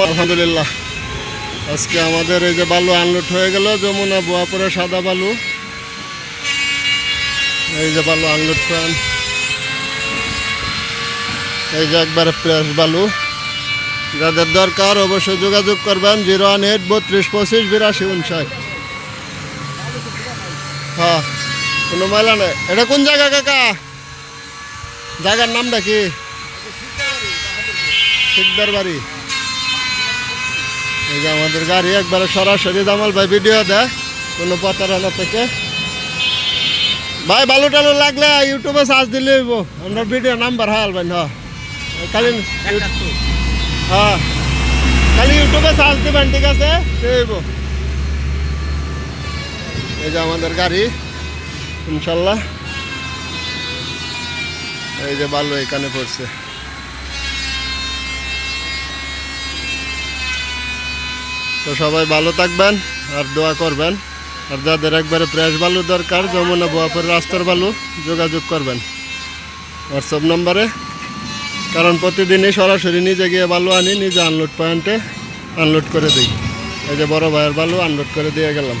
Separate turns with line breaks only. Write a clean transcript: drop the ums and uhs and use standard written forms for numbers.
আলহামদুলিল্লাহ আজকে আমাদের এই যে বালু আনলোড হয়ে গেল যমুনা বোয়াপুরে সাদা বালু। এই যে বালু আনলোড করেন, এই যে একবারে ফ্রেশ বালু। যাদের দরকার অবশ্যই যোগাযোগ করবেন 018 32 25 82 59। হ্যাঁ, কোনো ময়লা নেই। এটা কোন জায়গা কাকা? জায়গার নামটা কি? শিকদার বাড়ি। এই যে আমাদের গাড়ি একবারে সরাসরি জামাল ভাই ভিডিও দেয় কোনো প্রতারণা থেকে। ভাই বালু টালু লাগলে ইউটিউবে সার্চ দিলে হইব, আমরা ভিডিও নাম্বার হালবেন। হ্যাঁ খালি হ্যাঁ খালি ইউটিউবে সার্চ দেবেন, ঠিক আছে? হইব। এই যে আমাদের গাড়ি ইনশাল্লাহ। এই যে বালু এখানে পড়ছে। তো সবাই ভালো থাকবেন আর দোয়া করবেন। আর যাদের একবারে ফ্রেশ বালু দরকার যমুনা বোয়াপুর রাস্তার বালু যোগাযোগ করবেন হোয়াটসঅ্যাপ নম্বরে। কারণ প্রতিদিনই সরাসরি নিজে গিয়ে বালু আনি, নিজে আনলোড পয়েন্টে আনলোড করে দিই। এই যে বড় ভাইয়ের বালু আনলোড করে দিয়ে গেলাম।